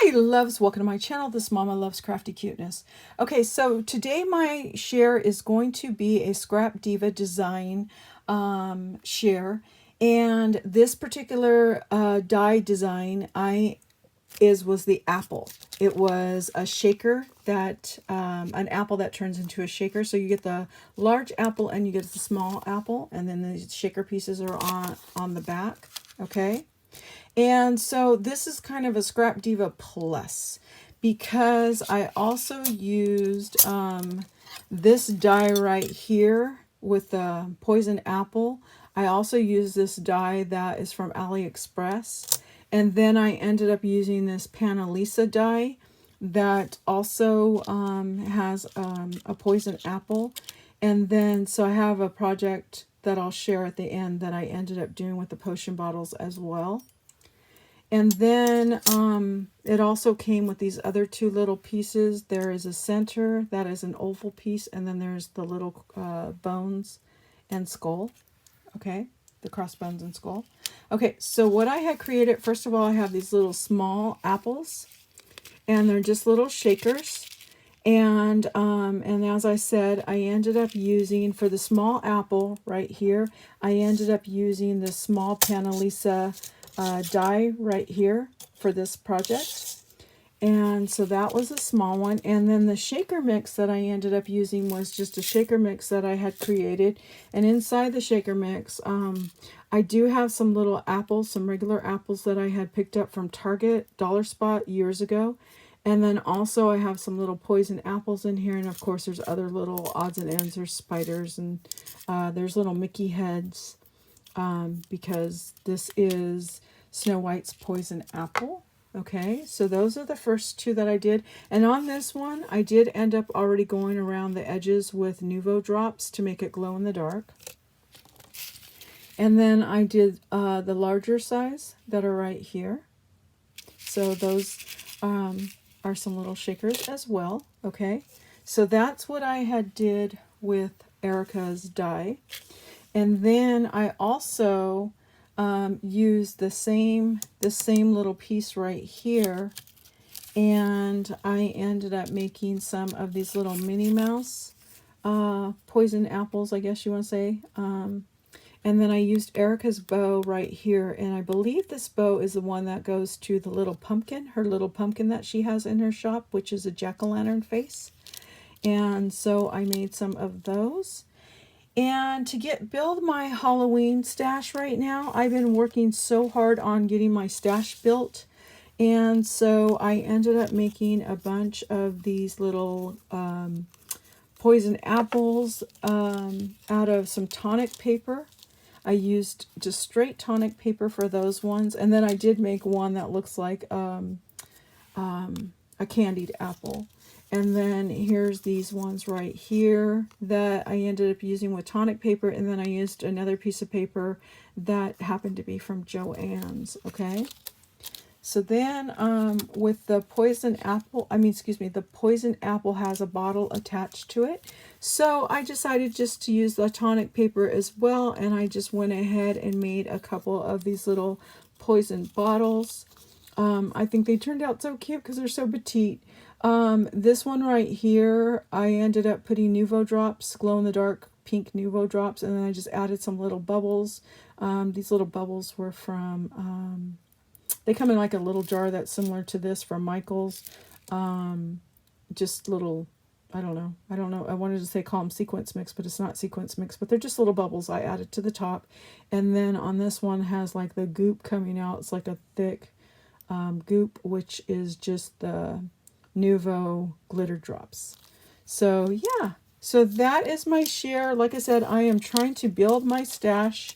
Hi loves, welcome to my channel. This Mama Loves Crafty Cuteness. Okay, so today my share is going to be a Scrapdiva Design share, and this particular die design was the apple. It was a shaker that an apple that turns into a shaker. So you get the large apple and you get the small apple, and then the shaker pieces are on the back. Okay. And so this is kind of a Scrapdiva Plus because I also used this die right here with the Poison Apple. I also used this die that is from AliExpress. And then I ended up using this Panalisa die that also has a Poison Apple. And then, so I have a project that I'll share at the end that I ended up doing with the potion bottles as well. And then it also came with these other two little pieces. There is a center that is an oval piece, and then there's the little bones and skull. Okay, the crossbones and skull. Okay, so what I had created, first of all, I have these little small apples, and they're just little shakers. And as I said, I ended up using, for the small apple right here, I ended up using the small Panalisa die right here for this project. And so that was a small one. And then the shaker mix that I ended up using was just a shaker mix that I had created. And inside the shaker mix, I do have some little apples, some regular apples that I had picked up from Target Dollar Spot years ago. And then also I have some little poison apples in here. And of course there's other little odds and ends. There's spiders and there's little Mickey heads because this is Snow White's Poison Apple. Okay, so those are the first two that I did. And on this one, I did end up already going around the edges with Nuvo drops to make it glow in the dark. And then I did the larger size that are right here. So those are some little shakers as well. Okay, so that's what I had did with Erica's die. And then I also used the same little piece right here, and I ended up making some of these little Minnie Mouse poison apples, I guess you want to say. And then I used Erica's bow right here, and I believe this bow is the one that goes to the little pumpkin, her little pumpkin that she has in her shop, which is a jack-o'-lantern face. And so I made some of those. And to build my Halloween stash right now, I've been working so hard on getting my stash built. And so I ended up making a bunch of these little poison apples out of some tonic paper. I used just straight tonic paper for those ones. And then I did make one that looks like a candied apple. And then here's these ones right here that I ended up using with tonic paper. And then I used another piece of paper that happened to be from Joann's. Okay. So then with the poison apple, the poison apple has a bottle attached to it. So I decided just to use the tonic paper as well. And I just went ahead and made a couple of these little poison bottles. I think they turned out so cute because they're so petite. This one right here, I ended up putting Nuvo drops, glow-in-the-dark pink Nuvo drops, and then I just added some little bubbles. These little bubbles were from, they come in like a little jar that's similar to this from Michael's. Just little, I don't know. I wanted to say call them sequence mix, but it's not sequence mix, but they're just little bubbles I added to the top. And then on this one has like the goop coming out. It's like a thick goop, which is just the Nuvo glitter drops. So yeah, so that is my share. Like I said, I am trying to build my stash